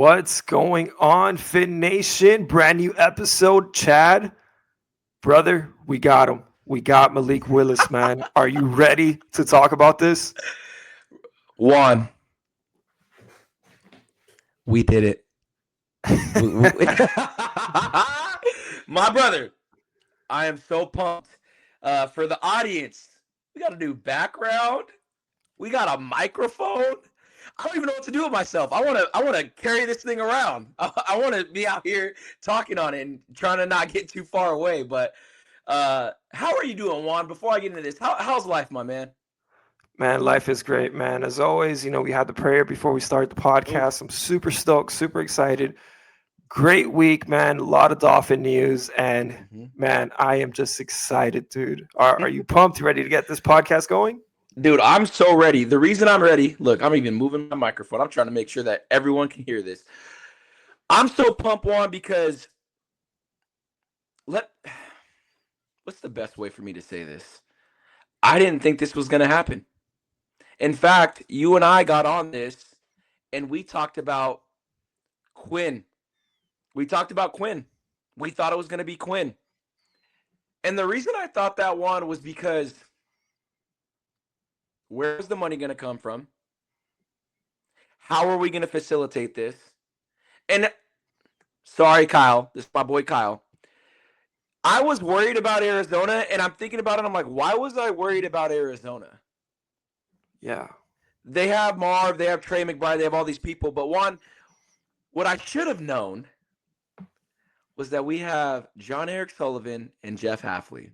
What's going on, Fin Nation? Brand new episode, Chad. Brother, we got him. We got Malik Willis, man. Are you ready to talk about this? Juan, we did it. My brother, I am so pumped. For the audience, we got a new background. We got a microphone. I don't even know what to do with myself. I want to carry this thing around. I want to be out here talking on it and trying to not get too far away. But how are you doing, Juan? Before I get into this, how's life, my man? Man, life is great, man. As always, we had the prayer before we start the podcast. I'm super stoked, super excited. Great week, man. A lot of Dolphin news. And, man, I am just excited, dude. Are you pumped? You ready to get this podcast going? Dude, I'm so ready. The reason I'm ready, look, I'm even moving my microphone. I'm trying to make sure that everyone can hear this. I'm so pumped, Juan, because what's the best way for me to say this? I didn't think this was going to happen. In fact, you and I got on this, and we talked about Quinn. We thought it was going to be Quinn. And the reason I thought that one was because where's the money going to come from? How are we going to facilitate this? And sorry, Kyle. This is my boy Kyle. I was worried about Arizona, and I'm thinking about it. I'm like, why was I worried about Arizona? Yeah. They have Marv. They have Trey McBride. They have all these people. But one, what I should have known was that we have John Eric Sullivan and Jeff Hafley.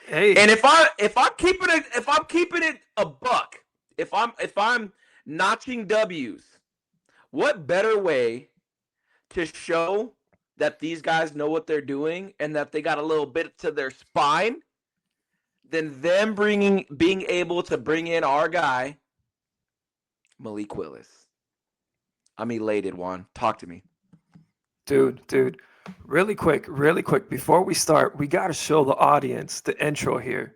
Hey. And if I'm keeping it a buck, if I'm notching W's, what better way to show that these guys know what they're doing and that they got a little bit to their spine than them being able to bring in our guy, Malik Willis. I'm elated, Juan. Talk to me. Dude. Really quick, before we start, we got to show the audience the intro here.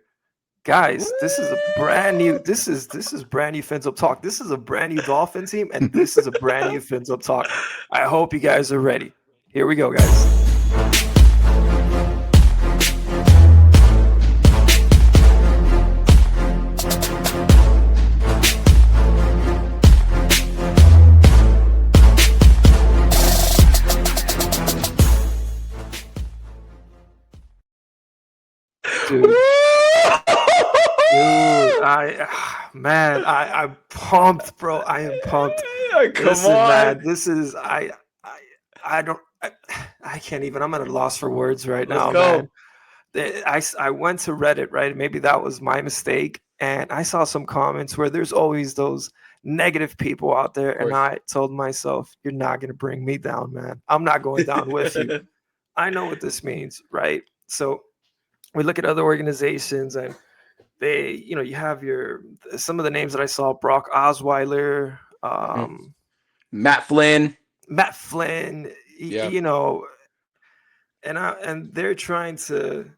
Guys, this is brand new FinsUp Talk. This is a brand new Dolphin team, and this is a brand new FinsUp Talk. I hope you guys are ready. Here we go, guys. Dude, I'm pumped, bro. I am pumped. Come on, man. This is I can't even. I'm at a loss for words right now, man. I went to Reddit, right? Maybe that was my mistake, and I saw some comments where there's always those negative people out there, and I told myself, "You're not gonna bring me down, man. I'm not going down with you." I know what this means, right? So we look at other organizations, and they, you have some of the names that I saw: Brock Osweiler, Matt Flynn, yeah. And they're trying to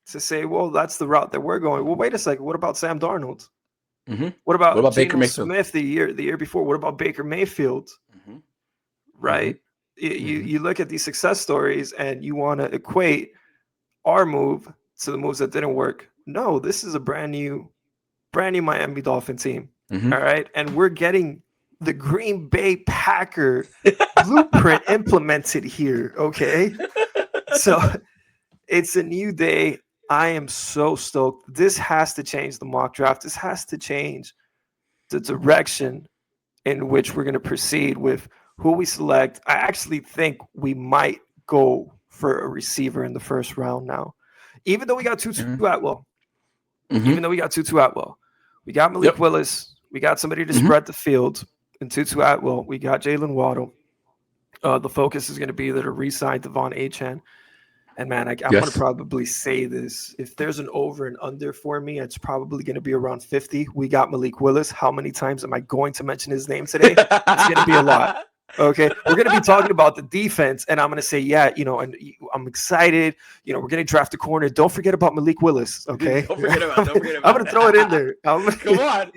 say, well, that's the route that we're going. Well, wait a second. What about Sam Darnold? Mm-hmm. What about Baker Mayfield? Smith the year before? What about Baker Mayfield? Mm-hmm. Right? Mm-hmm. You look at these success stories and you want to equate our move to the moves that didn't work. No, this is a brand new Miami Dolphin team. Mm-hmm. All right. And we're getting the Green Bay Packer blueprint implemented here. Okay. So it's a new day. I am so stoked. This has to change the mock draft. This has to change the direction in which we're going to proceed with who we select. I actually think we might go for a receiver in the first round now. Even though we got Tutu Atwell. Even though we got Tutu Atwell. We got Malik Willis. We got somebody to spread the field. And Tutu Atwell. We got Jalen Waddle. The focus is going to be there to re-sign Devon Achane. And, man, I'm going to probably say this. If there's an over and under for me, it's probably going to be around 50. We got Malik Willis. How many times am I going to mention his name today? It's going to be a lot. Okay, we're going to be talking about the defense, and I'm going to say, and I'm excited. We're going to draft a corner. Don't forget about Malik Willis, okay? Don't forget about I'm going to throw it in there. Come on.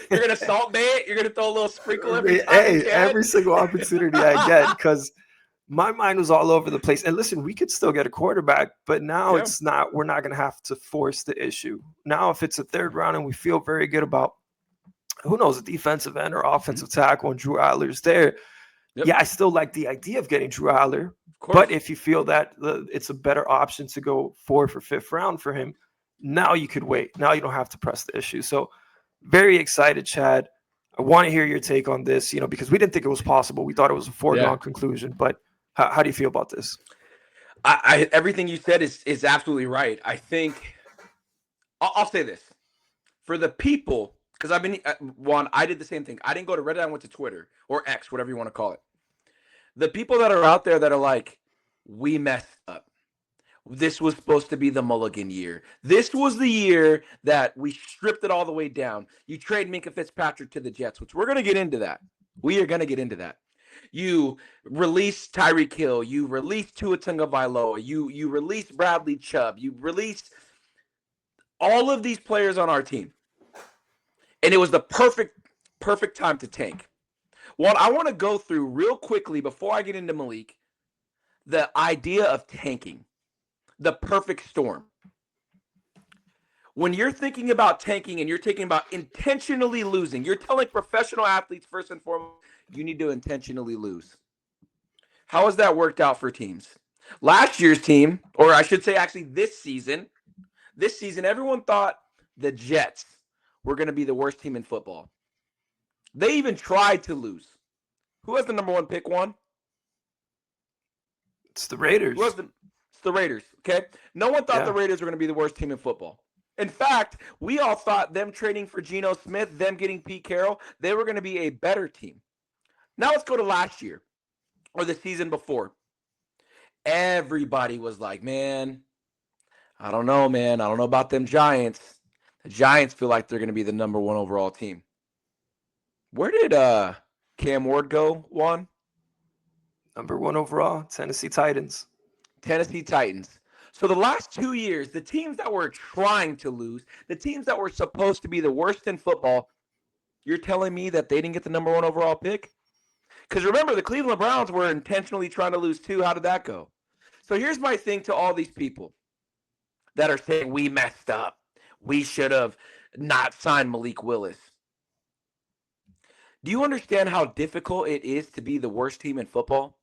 You're gonna salt bay it. You're gonna throw a little sprinkle every time. Hey, every single opportunity I get, because my mind was all over the place. And listen, we could still get a quarterback, but now Yeah. it's not. We're not going to have to force the issue. Now, if it's a third round and we feel very good about, who knows, a defensive end or offensive tackle, and Drew Adler's there. Yep. Yeah, I still like the idea of getting Drew Adler. Of course. But if you feel that it's a better option to go 4th or 5th round for him, now you could wait. Now you don't have to press the issue. So very excited, Chad. I want to hear your take on this, because we didn't think it was possible. We thought it was a foregone conclusion. But how do you feel about this? I everything you said is absolutely right. I think I'll say this for the people, because I've been Juan. I did the same thing. I didn't go to Reddit. I went to Twitter or X, whatever you want to call it. The people that are out there that are like, we messed up. This was supposed to be the mulligan year. This was the year that we stripped it all the way down. You trade Minka Fitzpatrick to the Jets, which we're going to get into that. We are going to get into that. You release Tyreek Hill. You release Tua Tagovailoa. You release Bradley Chubb. You release all of these players on our team. And it was the perfect time to tank. Well, I want to go through real quickly before I get into Malik, the idea of tanking, the perfect storm. When you're thinking about tanking and you're thinking about intentionally losing, you're telling professional athletes first and foremost, you need to intentionally lose. How has that worked out for teams? Last year's team, or I should say actually this season, everyone thought the Jets were going to be the worst team in football. They even tried to lose. Who has the number 1 pick, Juan? It's the Raiders. It's the Raiders, okay? No one thought the Raiders were going to be the worst team in football. In fact, we all thought them trading for Geno Smith, them getting Pete Carroll, they were going to be a better team. Now let's go to last year or the season before. Everybody was like, man, I don't know about them Giants. The Giants feel like they're going to be the number 1 overall team. Where did Cam Ward go, Juan? Number 1 overall, Tennessee Titans. So the last 2 years, the teams that were trying to lose, the teams that were supposed to be the worst in football, you're telling me that they didn't get the number 1 overall pick? Because remember, the Cleveland Browns were intentionally trying to lose too. How did that go? So here's my thing to all these people that are saying we messed up. We should have not signed Malik Willis. Do you understand how difficult it is to be the worst team in football?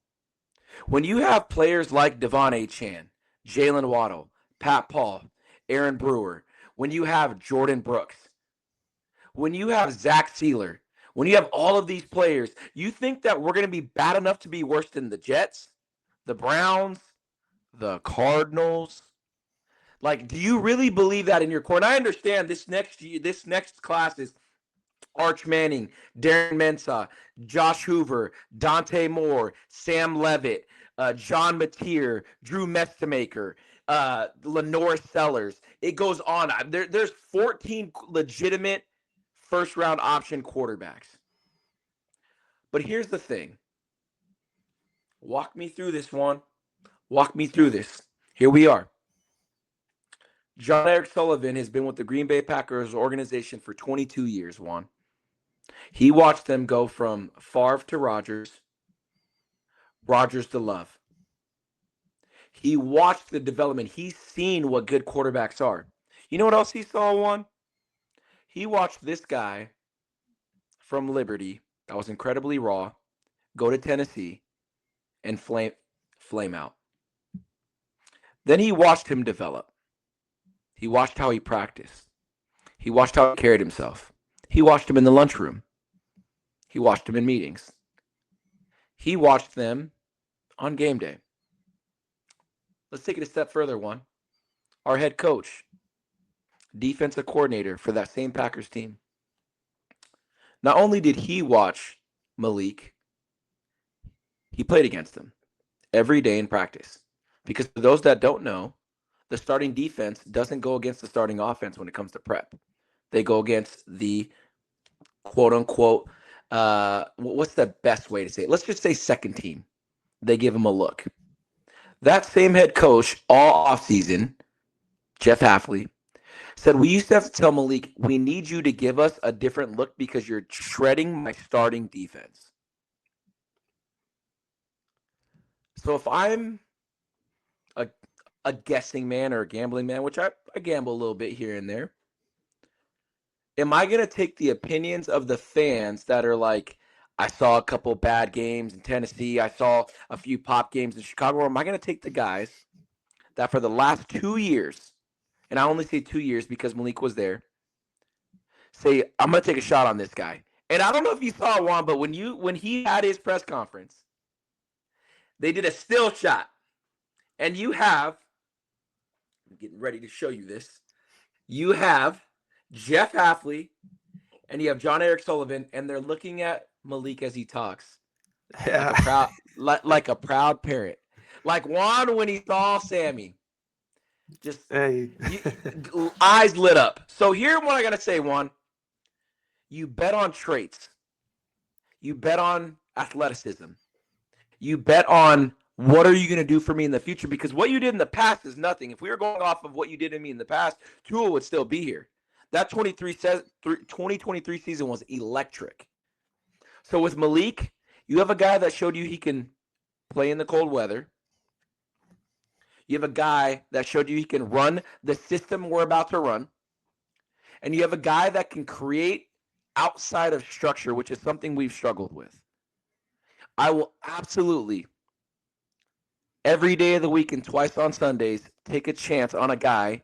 When you have players like Devon Achane, Jalen Waddle, Pat Paul, Aaron Brewer, when you have Jordan Brooks, when you have Zach Sealer, when you have all of these players, you think that we're going to be bad enough to be worse than the Jets, the Browns, the Cardinals? Like, do you really believe that in your core? And I understand this next class is Arch Manning, Darren Mensah, Josh Hoover, Dante Moore, Sam Levitt, John Mateer, Drew Mestemaker, Lenore Sellers. It goes on. There's 14 legitimate first-round option quarterbacks. But here's the thing. Walk me through this one. Walk me through this. Here we are. John Eric Sullivan has been with the Green Bay Packers organization for 22 years, Juan. He watched them go from Favre to Rodgers to Love. He watched the development. He's seen what good quarterbacks are. You know what else he saw, Juan? He watched this guy from Liberty that was incredibly raw go to Tennessee and flame out. Then he watched him develop. He watched how he practiced. He watched how he carried himself. He watched him in the lunchroom. He watched him in meetings. He watched them on game day. Let's take it a step further, Juan. Our head coach, defensive coordinator for that same Packers team. Not only did he watch Malik, he played against him every day in practice. Because for those that don't know, the starting defense doesn't go against the starting offense when it comes to prep. They go against the quote-unquote, what's the best way to say it? Let's just say second team. They give him a look. That same head coach all offseason, Jeff Hafley, said we used to have to tell Malik, we need you to give us a different look because you're shredding my starting defense. So if I'm a, a guessing man or a gambling man, which I gamble a little bit here and there, am I going to take the opinions of the fans that are like, I saw a couple bad games in Tennessee, I saw a few pop games in Chicago, or am I going to take the guys that for the last 2 years, and I only say 2 years because Malik was there, say, I'm going to take a shot on this guy. And I don't know if you saw Juan, but when he had his press conference, they did a still shot. And you have, I'm getting ready to show you this, you have Jeff Hafley and you have John Eric Sullivan, and they're looking at Malik as he talks. Yeah. Like a proud parent. Like Juan when he saw Sammy. Just Hey. eyes lit up. So here's what I got to say, Juan. You bet on traits. You bet on athleticism. You bet on what are you going to do for me in the future? Because what you did in the past is nothing. If we were going off of what you did to me in the past, Tua would still be here. That 2023 season was electric. So with Malik, you have a guy that showed you he can play in the cold weather. You have a guy that showed you he can run the system we're about to run. And you have a guy that can create outside of structure, which is something we've struggled with. I will absolutely, every day of the week and twice on Sundays, take a chance on a guy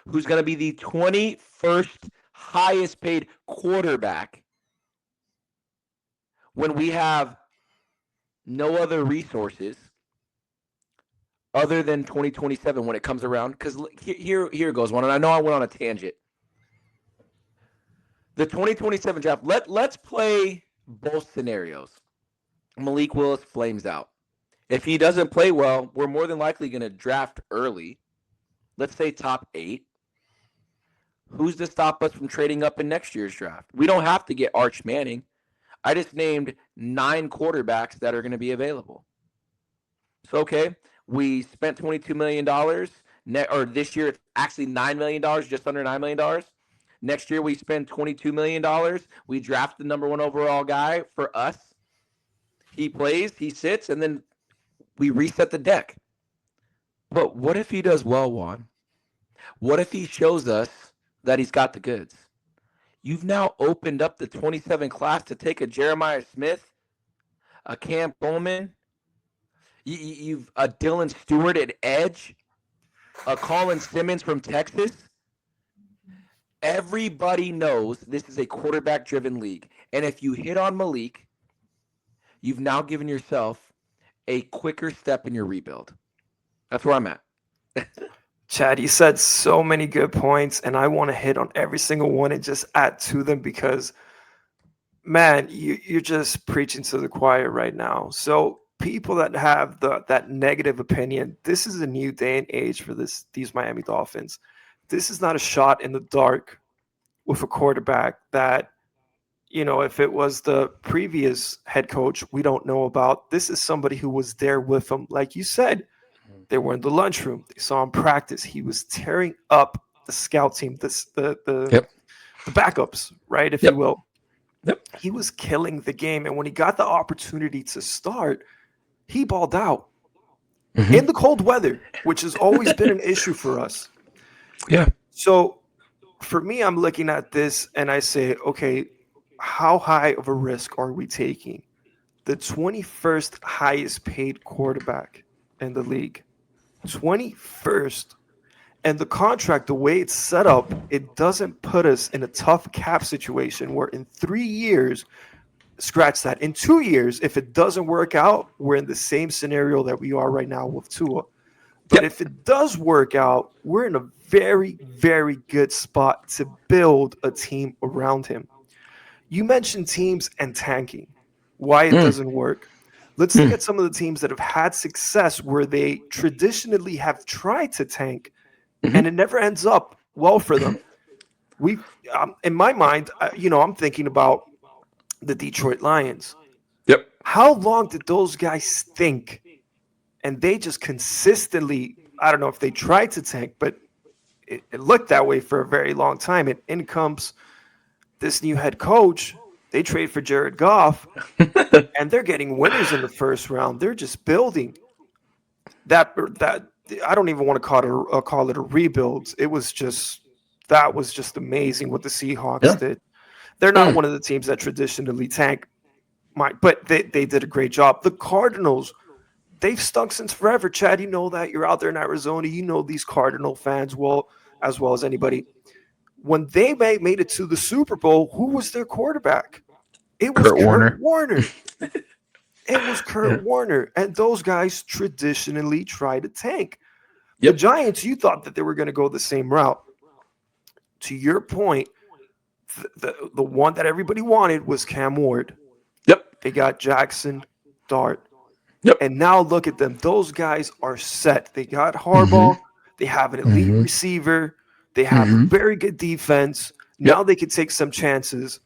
who's going to be the 21st highest paid quarterback when we have no other resources other than 2027 when it comes around. Because here goes one, and I know I went on a tangent. The 2027 draft, let's play both scenarios. Malik Willis flames out. If he doesn't play well, we're more than likely going to draft early. Let's say top 8. Who's to stop us from trading up in next year's draft? We don't have to get Arch Manning. I just named 9 quarterbacks that are going to be available. So, okay, we spent $22 million. Or this year, it's actually $9 million, just under $9 million. Next year, we spend $22 million. We draft the number 1 overall guy for us. He plays, he sits, and then we reset the deck. But what if he does well, Juan? What if he shows us that he's got the goods? You've now opened up the 27 class to take a Jeremiah Smith, a Cam Coleman, you've a Dylan Stewart at edge, a Colin Simmons from Texas. Everybody knows this is a quarterback-driven league. And if you hit on Malik, you've now given yourself a quicker step in your rebuild. That's where I'm at. Chad, you said so many good points, and I want to hit on every single one and just add to them because, man, you're just preaching to the choir right now. So people that have that negative opinion, this is a new day and age for these Miami Dolphins. This is not a shot in the dark with a quarterback that, if it was the previous head coach we don't know about. This is somebody who was there with him. Like you said, they were in the lunchroom. They saw him practice. He was tearing up the scout team, the backups, right, if you will. Yep. He was killing the game. And when he got the opportunity to start, he balled out in the cold weather, which has always been an issue for us. Yeah. So for me, I'm looking at this and I say, okay, how high of a risk are we taking? The 21st highest paid quarterback in the league. 21st. And the contract, the way it's set up, it doesn't put us in a tough cap situation where in 3 years, scratch that. In 2 years, if it doesn't work out, we're in the same scenario that we are right now with Tua. But if it does work out, we're in a very, very good spot to build a team around him. You mentioned teams and tanking, why it doesn't work. Let's look at some of the teams that have had success where they traditionally have tried to tank, and it never ends up well for them. In my mind, I'm thinking about the Detroit Lions. Yep. How long did those guys think? And they just consistently, I don't know if they tried to tank, but it looked that way for a very long time. And in comes this new head coach. They trade for Jared Goff, and they're getting winners in the first round. They're just building that. I don't even want to call it a rebuild. That was just amazing what the Seahawks did. They're not one of the teams that traditionally tank, but they did a great job. The Cardinals, they've stunk since forever. Chad, you know that. You're out there in Arizona. You know these Cardinal fans as well as anybody. When they made it to the Super Bowl, who was their quarterback? It was Kurt Warner. It was Kurt Warner. And those guys traditionally try to tank. The Giants, you thought that they were going to go the same route. To your point, the one that everybody wanted was Cam Ward. Yep. They got Jackson Dart. Yep. And now look at them. Those guys are set. They got Harbaugh. Mm-hmm. They have an elite receiver. They have a very good defense. Now they can take some chances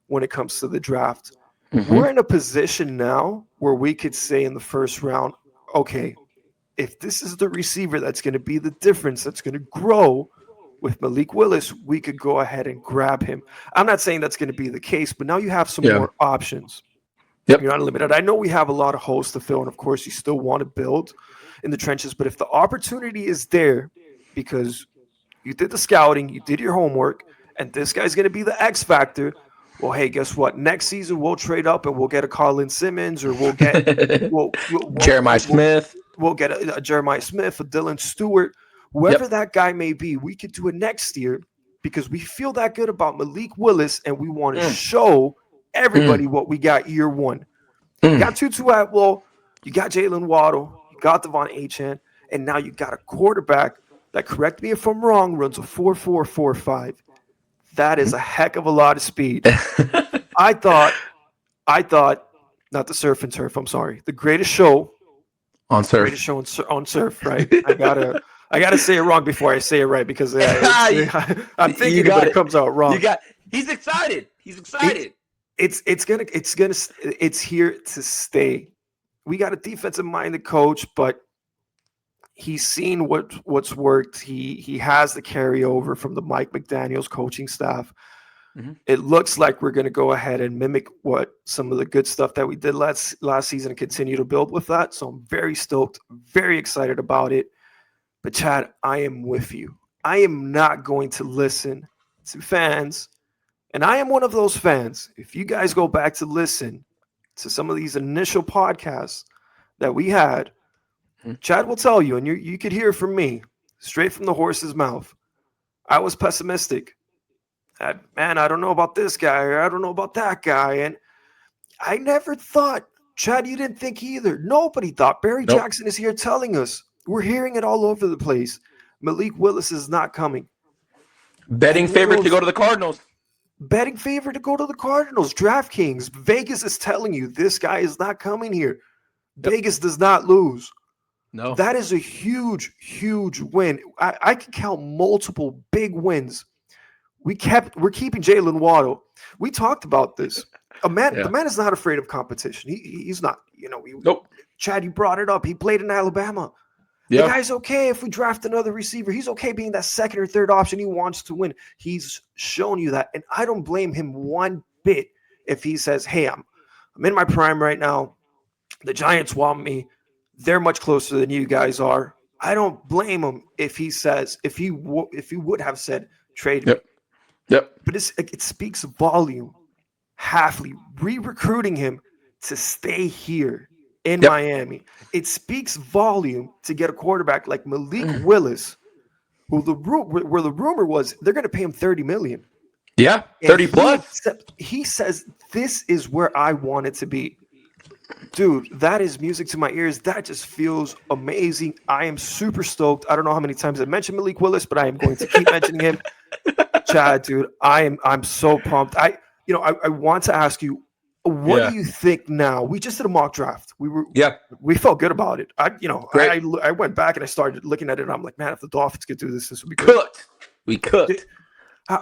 when it comes to the draft. We're in a position now where we could say in the first round, okay, if this is the receiver that's going to be the difference, that's going to grow with Malik Willis, we could go ahead and grab him. I'm not saying that's going to be the case, but now you have some more options. You're not limited. I know we have a lot of holes to fill, and of course you still want to build in the trenches, but if the opportunity is there because you did the scouting, you did your homework, and this guy's going to be the X factor, well, hey, guess what? Next season we'll trade up and we'll get a Colin Simmons, or we'll get Jeremiah Smith. We'll get a Jeremiah Smith, a Dylan Stewart, whoever that guy may be. We could do it next year because we feel that good about Malik Willis, and we want to show everybody what we got year one. You got Tutu Atwell, you got Jalen Waddle, you got Devon Achane, and now you got a quarterback that, correct me if I'm wrong, runs a 4.4, 4.5. That is a heck of a lot of speed. I thought, not the surf and turf, I'm sorry, the greatest show on surf. Greatest show on surf, right? I gotta say it wrong before I say it right because I'm thinking but it comes out wrong. He's excited. It's here to stay. We got a defensive minded coach, but he's seen what's worked. He has the carryover from the Mike McDaniel's coaching staff. It looks like we're going to go ahead and mimic what some of the good stuff that we did last season and continue to build with that. So I'm very stoked, very excited about it. But Chad, I am with you. I am not going to listen to fans, and I am one of those fans. If you guys go back to listen to some of these initial podcasts that we had, Chad will tell you, and you could hear from me, straight from the horse's mouth. I was pessimistic. Man, I don't know about this guy, or I don't know about that guy. And I never thought, Chad, you didn't think either. Nobody thought. Barry Jackson is here telling us. We're hearing it all over the place. Malik Willis is not coming. Betting favorite to go to the Cardinals. Betting favorite to go to the Cardinals. DraftKings. Vegas is telling you this guy is not coming here. Vegas does not lose. No. That is a huge, huge win. I can count multiple big wins. We're keeping Jalen Waddle. We talked about this. The man is not afraid of competition. He's not. Chad, you brought it up. He played in Alabama. The guy's okay if we draft another receiver. He's okay being that second or third option. He wants to win. He's shown you that, and I don't blame him one bit if he says, "Hey, I'm in my prime right now. The Giants want me. They're much closer than you guys are." I don't blame him if he says, if he would have said, "Trade me." But it speaks volume. Hafley re-recruiting him to stay here in Miami. It speaks volume to get a quarterback like Malik Willis, where the rumor was they're going to pay him $30 million. Yeah, 30 plus. He says, "This is where I want it to be." Dude, that is music to my ears. That just feels amazing. I am super stoked. I don't know how many times I mentioned Malik Willis, but I am going to keep mentioning him. Chad, dude, I'm so pumped. I want to ask you, what do you think now? We just did a mock draft. We felt good about it. I went back and I started looking at it, and I'm like, man, if the Dolphins could do this would be good. We cooked.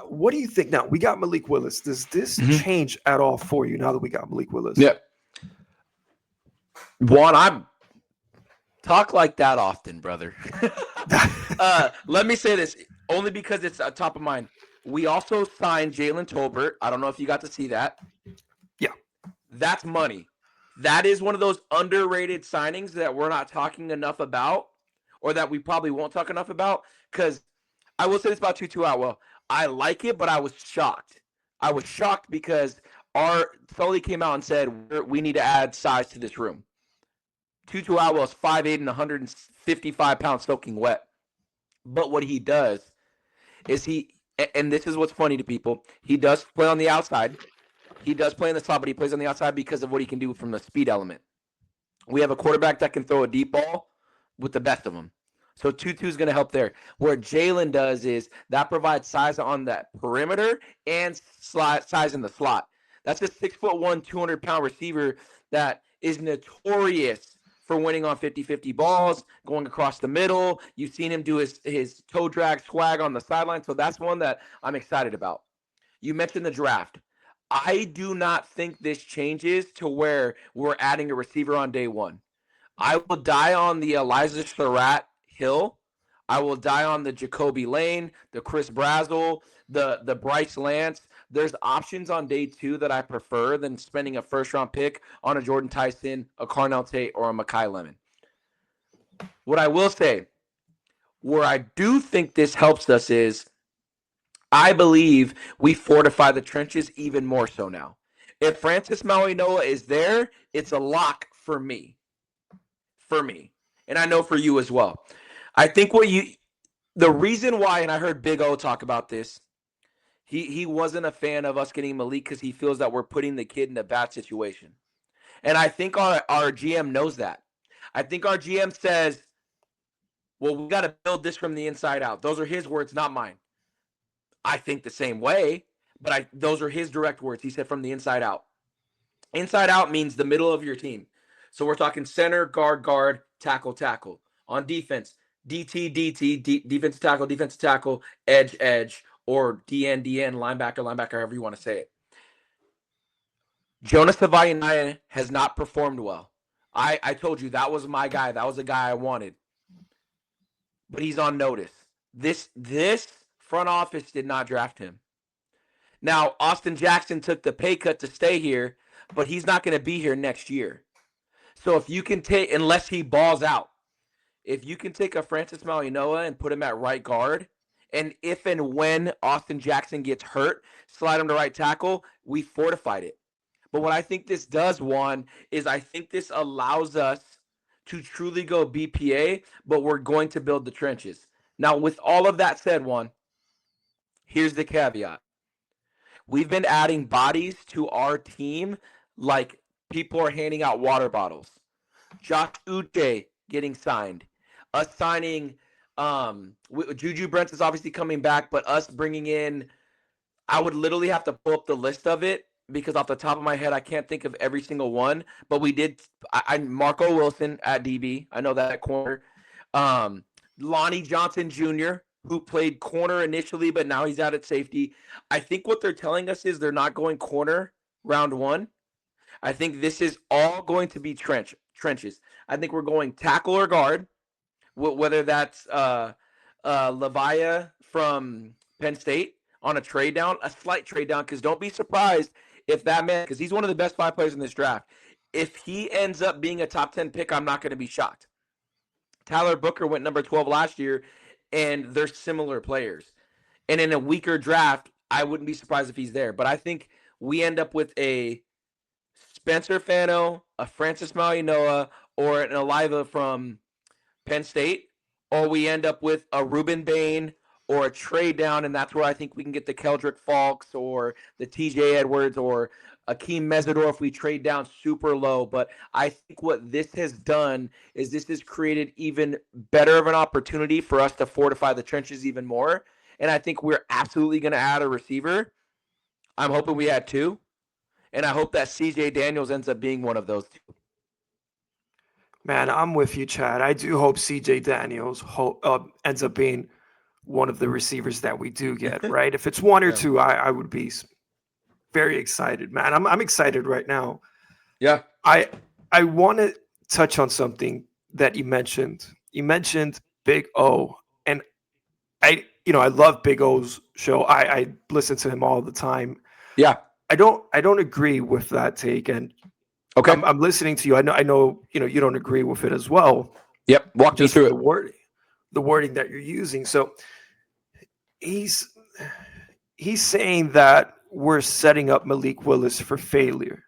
What do you think now? We got Malik Willis. Does this change at all for you now that we got Malik Willis? Yeah. Juan, I talk like that often, brother. Let me say this. only because it's top of mind. We also signed Jalen Tolbert. I don't know if you got to see that. Yeah. That's money. That is one of those underrated signings that we're not talking enough about, or that we probably won't talk enough about. Because I will say this about Tutu Atwell. I like it, but I was shocked. I was shocked because our Sully came out and said we need to add size to this room. Tutu Atwell is 5'8" and 155 pounds soaking wet. But what he does is and this is what's funny to people, he does play on the outside. He does play in the slot, but he plays on the outside because of what he can do from the speed element. We have a quarterback that can throw a deep ball with the best of them. So Tutu's going to help there. What Jalen does is that provides size on that perimeter and size in the slot. That's a 6'1", 200-pound receiver that is notorious for winning on 50-50 balls, going across the middle. You've seen him do his toe drag swag on the sideline. So that's one that I'm excited about. You mentioned the draft. I do not think this changes to where we're adding a receiver on day one. I will die on the Elijah Surratt hill. I will die on the Jacoby Lane, the Chris Brazzell, the Bryce Lance. There's options on day two that I prefer than spending a first-round pick on a Jordan Tyson, a Carnell Tate, or a Mekhi Lemon. What I will say, where I do think this helps us is I believe we fortify the trenches even more so now. If Francis Mauigoa is there, it's a lock for me. For me. And I know for you as well. I think the reason why, and I heard Big O talk about this, he wasn't a fan of us getting Malik because he feels that we're putting the kid in a bad situation. And I think our GM knows that. I think our GM says, well, we got to build this from the inside out. Those are his words, not mine. I think the same way, but those are his direct words. He said from the inside out. Inside out means the middle of your team. So we're talking center, guard, tackle. On defense, DT, defensive tackle, edge, or DN, linebacker, however you want to say it. Jonas Savaiinaia has not performed well. I told you that was my guy. That was the guy I wanted. But he's on notice. This front office did not draft him. Now, Austin Jackson took the pay cut to stay here, but he's not going to be here next year. So if you can take, unless he balls out, if you can take a Francis Mauigoa and put him at right guard, and if and when Austin Jackson gets hurt, slide him to right tackle, we fortified it. But what I think this does, Juan, is I think this allows us to truly go BPA, but we're going to build the trenches. Now, with all of that said, Juan, here's the caveat. We've been adding bodies to our team like people are handing out water bottles. Josh Uche getting signed. Us signing Juju Brents is obviously coming back, but us bringing in, I would literally have to pull up the list of it because off the top of my head, I can't think of every single one. But we did. Marco Wilson at DB. I know that at corner. Lonnie Johnson Jr., who played corner initially, but now he's out at safety. I think what they're telling us is they're not going corner round one. I think this is all going to be trenches. I think we're going tackle or guard, whether that's Lavia from Penn State on a trade down, a slight trade down, because don't be surprised if that man, because he's one of the best 5 players in this draft, if he ends up being a top 10 pick, I'm not going to be shocked. Tyler Booker went number 12 last year, and they're similar players. And in a weaker draft, I wouldn't be surprised if he's there. But I think we end up with a Spencer Fano, a Francis Mauigoa, or an Oliva from Penn State, or we end up with a Ruben Bain or a trade down, and that's where I think we can get the Keldrick Falks or the TJ Edwards or Akeem Mesidor if we trade down super low. But I think what this has done is this has created even better of an opportunity for us to fortify the trenches even more. And I think we're absolutely going to add a receiver. I'm hoping we add 2. And I hope that CJ Daniels ends up being one of those 2. Man, I'm with you, Chad. I do hope CJ Daniels ends up being one of the receivers that we do get, right? If it's 1 or 2, I would be very excited, man. I'm excited right now. Yeah. I want to touch on something that you mentioned. You mentioned Big O. And I love Big O's show. I listen to him all the time. Yeah. I don't agree with that take, and Okay. I'm listening to you. I know you don't agree with it as well. Yep. Walk me Just through for it. the wording that you're using. So he's saying that we're setting up Malik Willis for failure.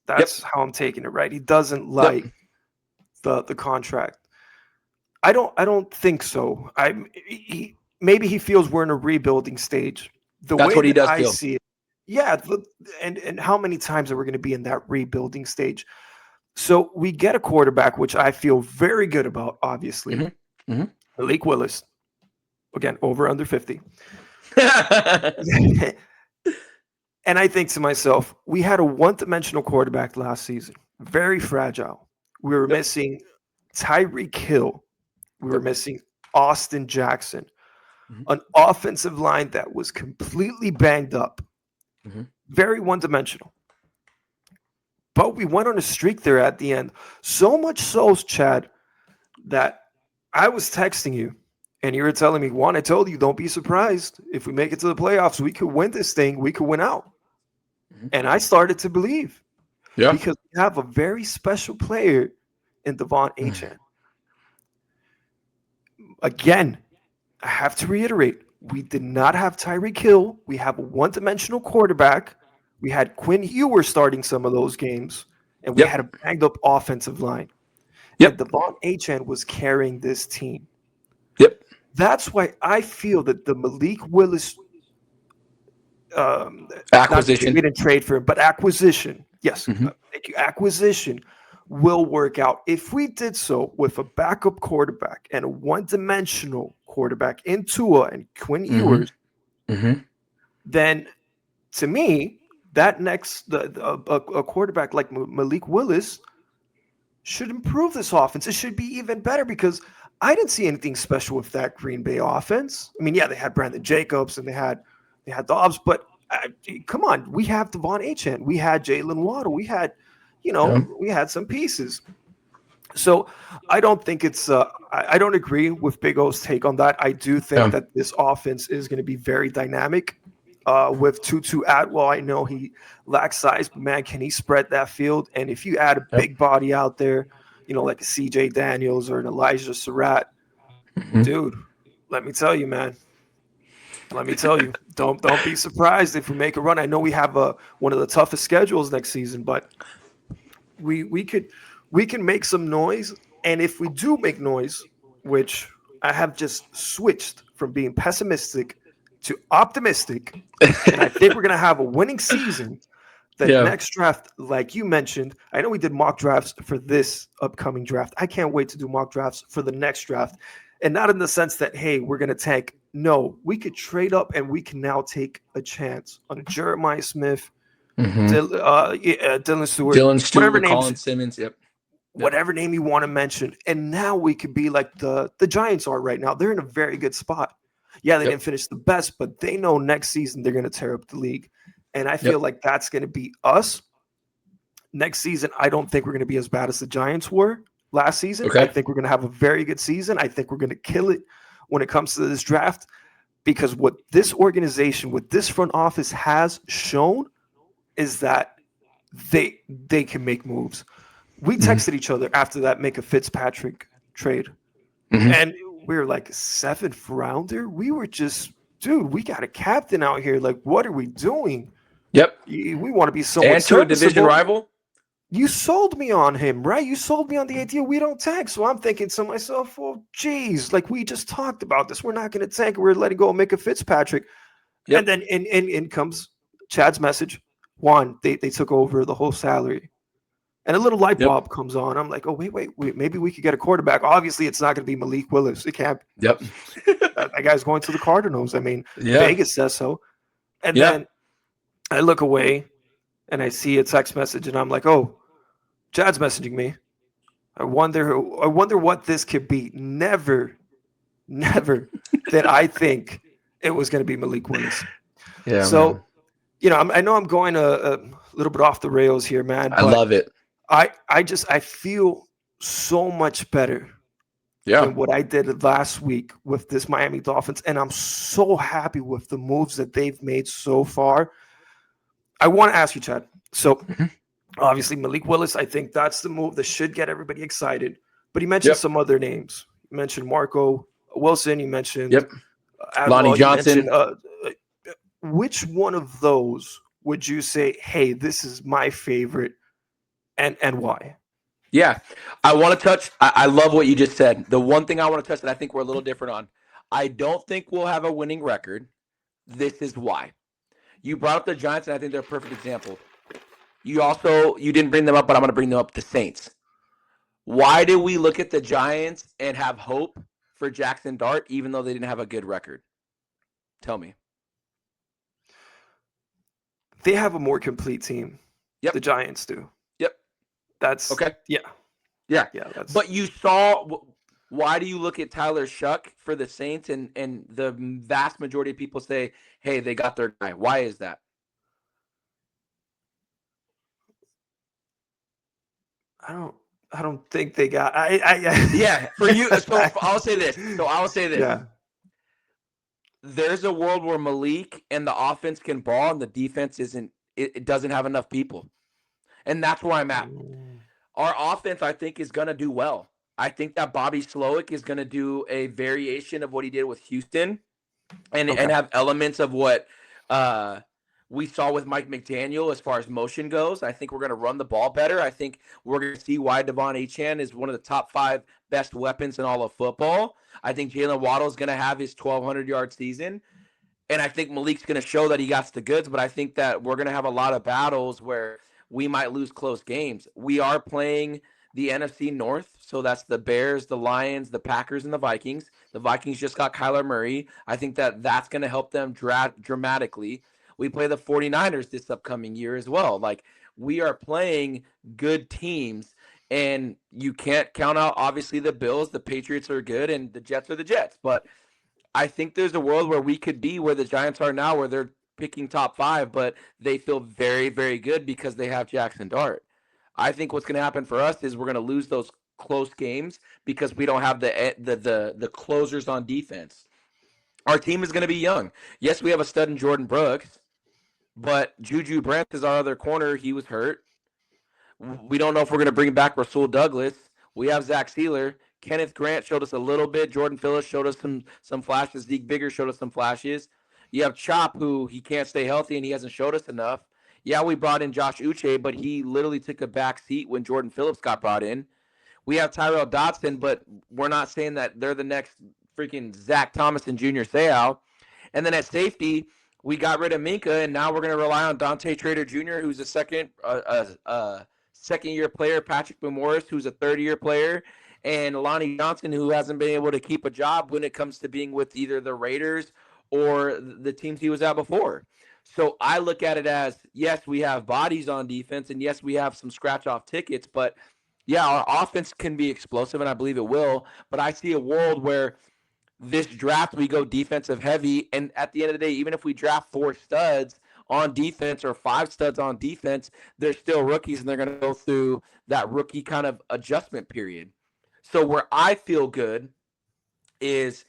That's how I'm taking it, right? He doesn't like the contract. I don't think so. Maybe he feels we're in a rebuilding stage. That's what he does feel. See it. Yeah, and how many times are we going to be in that rebuilding stage? So we get a quarterback, which I feel very good about, obviously. Mm-hmm. Malik Willis, again, over under 50. And I think to myself, we had a one-dimensional quarterback last season, very fragile. We were missing Tyreek Hill. We were missing Austin Jackson, an offensive line that was completely banged up, very one-dimensional. But we went on a streak there at the end. So much so, Chad, that I was texting you, and you were telling me, Juan, I told you, don't be surprised. If we make it to the playoffs, we could win this thing. We could win out. And I started to believe. Yeah. Because we have a very special player in Devon Achane. Again, I have to reiterate, we did not have Tyreek Hill. We have a one-dimensional quarterback. We had Quinn Ewers starting some of those games, and we had a banged-up offensive line. And Devon Achane was carrying this team. That's why I feel that the Malik Willis acquisition, we didn't trade for him, but acquisition, yes, thank you, acquisition will work out. If we did so with a backup quarterback and a one-dimensional quarterback in Tua and Quinn Ewers, then to me, that next a quarterback like Malik Willis should improve this offense. It should be even better because I didn't see anything special with that Green Bay offense. I mean, yeah, they had Brandon Jacobs and they had Dobbs, but come on, we have Devon Achane, we had Jalen Waddle, we had, we had some pieces. So I don't think it's I don't agree with Big O's take on that. I do think that this offense is going to be very dynamic. With Tutu Atwell, I know he lacks size, but man, can he spread that field? And if you add a big body out there, like a CJ Daniels or an Elijah Surratt, dude, let me tell you, man. Let me tell you, don't be surprised if we make a run. I know we have one of the toughest schedules next season, but we can make some noise. And if we do make noise, which I have just switched from being pessimistic to optimistic, and I think we're going to have a winning season. The next draft, like you mentioned, I know we did mock drafts for this upcoming draft. I can't wait to do mock drafts for the next draft. And not in the sense that, hey, we're going to tank. No, we could trade up and we can now take a chance on a Jeremiah Smith, Dylan Stewart, whatever Colin Simmons, whatever name you want to mention. And now we could be like the Giants are right now. They're in a very good spot. Yeah, they didn't finish the best, but they know next season they're going to tear up the league. And I feel like that's going to be us. Next season, I don't think we're going to be as bad as the Giants were last season. I think we're going to have a very good season. I think we're going to kill it when it comes to this draft, because what this organization, what this front office has shown is that they can make moves. We texted each other after that Micah Fitzpatrick trade, and we were like, 7th rounder. We were just, dude, we got a captain out here. Like, what are we doing? We want to be so and to a division rival. You sold me on him, right? You sold me on the idea we don't tank. So I'm thinking to myself, well, geez, like we just talked about this. We're not going to tank. We're letting go of Micah Fitzpatrick. And then in comes Chad's message. Juan, they took over the whole salary. And a little light bulb comes on. I'm like, oh, wait. Maybe we could get a quarterback. Obviously, it's not going to be Malik Willis. It can't. That guy's going to the Cardinals. I mean, Vegas says so. And then I look away and I see a text message and I'm like, oh, Chad's messaging me. I wonder what this could be. Never did I think it was going to be Malik Willis. So, I know I'm going a little bit off the rails here, man. I love it. I feel so much better than what I did last week with this Miami Dolphins. And I'm so happy with the moves that they've made so far. I want to ask you, Chad. So obviously Malik Willis, I think that's the move that should get everybody excited. But he mentioned some other names. You mentioned Marco Wilson. You mentioned Lonnie Johnson. Which one of those would you say, hey, this is my favorite, and why? Yeah, I want to touch. I love what you just said. The one thing I want to touch that I think we're a little different on. I don't think we'll have a winning record. This is why. You brought up the Giants, and I think they're a perfect example. You didn't bring them up, but I'm going to bring them up. The Saints. Why did we look at the Giants and have hope for Jackson Dart, even though they didn't have a good record? Tell me. They have a more complete team. Yep. The Giants do. Yep. That's okay. Yeah. That's... But you saw. Why do you look at Tyler Shuck for the Saints and the vast majority of people say, hey, they got their guy? Why is that? I don't think they got. Yeah, for you. So I'll say this. Yeah. There's a world where Malik and the offense can ball, and the defense isn't. It doesn't have enough people, and that's where I'm at. Our offense, I think, is gonna do well. I think that Bobby Slowick is gonna do a variation of what he did with Houston, and have elements of what we saw with Mike McDaniel as far as motion goes. I think we're going to run the ball better. I think we're going to see why Devon Achane is one of the top 5 best weapons in all of football. I think Jalen Waddle is going to have his 1,200-yard season. And I think Malik's going to show that he got the goods, but I think that we're going to have a lot of battles where we might lose close games. We are playing the NFC North, so that's the Bears, the Lions, the Packers, and the Vikings. The Vikings just got Kyler Murray. I think that that's going to help them dramatically. We play the 49ers this upcoming year as well. Like, we are playing good teams, and you can't count out, obviously, the Bills. The Patriots are good, and the Jets are the Jets. But I think there's a world where we could be where the Giants are now, where they're picking top 5, but they feel very, very good because they have Jackson Dart. I think what's going to happen for us is we're going to lose those close games because we don't have the closers on defense. Our team is going to be young. Yes, we have a stud in Jordan Brooks, but Juju Brent is our other corner. He was hurt. We don't know if we're going to bring back Rasul Douglas. We have Zach Sealer. Kenneth Grant showed us a little bit. Jordan Phillips showed us some flashes. Zeke Bigger showed us some flashes. You have Chop, who he can't stay healthy, and he hasn't showed us enough. Yeah, we brought in Josh Uche, but he literally took a back seat when Jordan Phillips got brought in. We have Tyrell Dodson, but we're not saying that they're the next freaking Zach Thomas and Junior Seau. And then at safety, we got rid of Minka, and now we're going to rely on Dante Trader Jr., who's a second-year player, Patrick Morris, who's a third-year player, and Lonnie Johnson, who hasn't been able to keep a job when it comes to being with either the Raiders or the teams he was at before. So I look at it as, yes, we have bodies on defense, and yes, we have some scratch-off tickets, but, yeah, our offense can be explosive, and I believe it will, but I see a world where this draft we go defensive heavy, and at the end of the day, even if we draft 4 studs on defense or 5 studs on defense, they're still rookies, and they're going to go through that rookie kind of adjustment period. So where I feel good is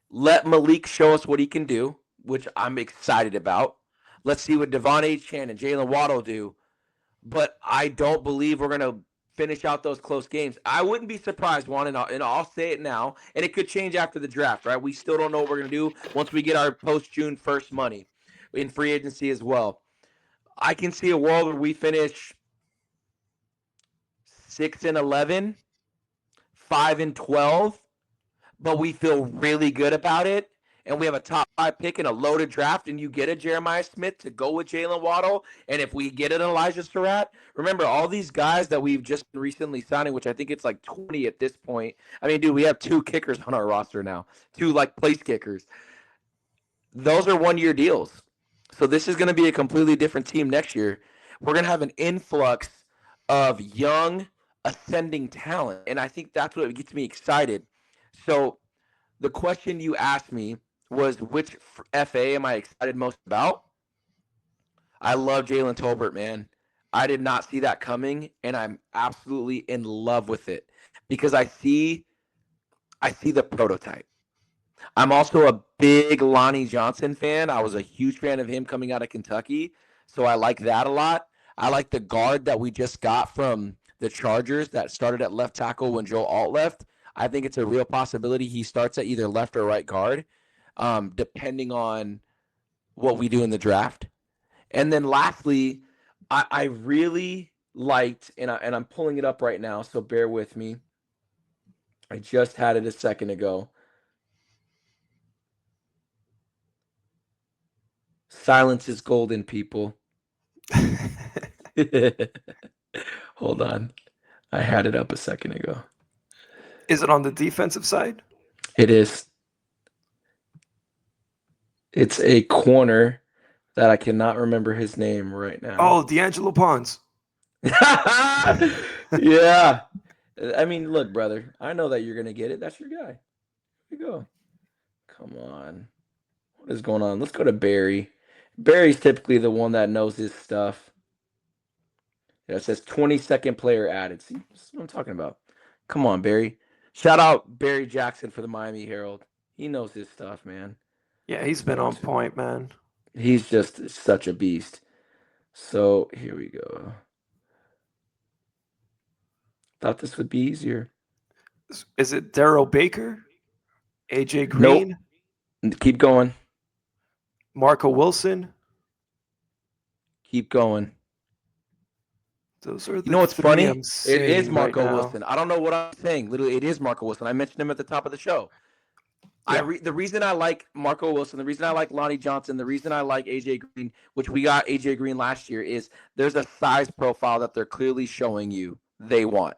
let Malik show us what he can do, which I'm excited about. Let's see what Devon Achane and Jalen Waddle do. But I don't believe we're going to finish out those close games. I wouldn't be surprised, Juan, and I'll say it now, and it could change after the draft, right? We still don't know what we're going to do once we get our post-June 1st money in free agency as well. I can see a world where we finish 6-11, 5-12, but we feel really good about it, and we have a top 5 pick in a loaded draft, and you get a Jeremiah Smith to go with Jalen Waddle, and if we get an Elijah Surratt, remember all these guys that we've just recently signing, which I think it's like 20 at this point. I mean, dude, we have 2 kickers on our roster now, 2 like place kickers. Those are 1-year deals. So this is going to be a completely different team next year. We're going to have an influx of young, ascending talent, and I think that's what gets me excited. So the question you asked me was, which FA am I excited most about? I love Jalen Tolbert, man. I did not see that coming, and I'm absolutely in love with it because I see I see the prototype. I'm also a big Lonnie Johnson fan. I was a huge fan of him coming out of Kentucky, so I like that a lot. I like the guard that we just got from the Chargers that started at left tackle when Joe Alt left. I think it's a real possibility he starts at either left or right guard, depending on what we do in the draft. And then lastly, I really liked, and I'm pulling it up right now, so bear with me. I just had it a second ago. Silence is golden, people. Hold on. I had it up a second ago. Is it on the defensive side? It is. It's a corner that I cannot remember his name right now. Oh, D'Angelo Pons. Yeah. I mean, look, brother, I know that you're going to get it. That's your guy. Here you go. Come on. What is going on? Let's go to Barry. Barry's typically the one that knows his stuff. Yeah, it says 22nd player added. See, that's what I'm talking about. Come on, Barry. Shout out Barry Jackson for the Miami Herald. He knows his stuff, man. Yeah, he's been on point, man. He's just such a beast. So here we go. Thought this would be easier. Is it Darryl Baker? AJ Green? Nope. Keep going. Marco Wilson? Keep going. Those are the You know what's funny? I'm It is Marco right Wilson. I don't know what I'm saying. Literally, it is Marco Wilson. I mentioned him at the top of the show. Yeah. The reason I like Marco Wilson, the reason I like Lonnie Johnson, the reason I like AJ Green, which we got AJ Green last year, is there's a size profile that they're clearly showing you they want.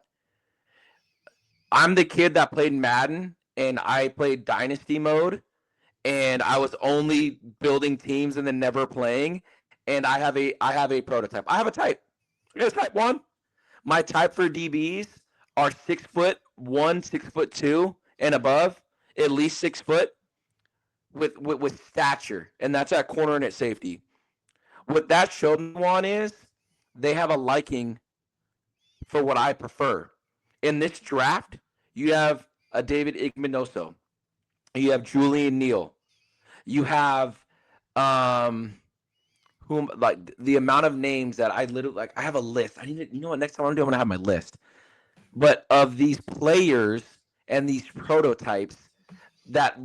I'm the kid that played Madden, and I played Dynasty mode, and I was only building teams and then never playing. And I have a prototype. I have a type. I got a type 1. My type for DBs are 6'1", 6'2", and above, at least 6 foot, with stature, and that's at corner and at safety. What that showed me, Juan, is they have a liking for what I prefer. In this draft, you have a David Igminoso. You have Julian Neal. You have like the amount of names that I literally like. I have a list. I need to, you know what? Next time I'm gonna have my list. But of these players and these prototypes, that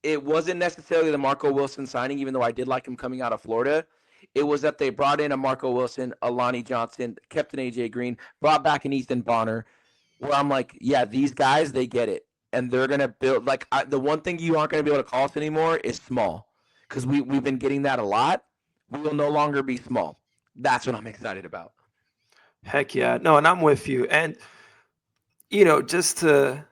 it wasn't necessarily the Marco Wilson signing, even though I did like him coming out of Florida. It was that they brought in a Marco Wilson, a Lonnie Johnson, kept an AJ Green, brought back an Ethan Bonner, where I'm like, yeah, these guys, they get it. And they're going to build, like, the one thing you aren't going to be able to call us anymore is small. Because we've been getting that a lot. We will no longer be small. That's what I'm excited about. Heck yeah. No, and I'm with you. And, you know, just to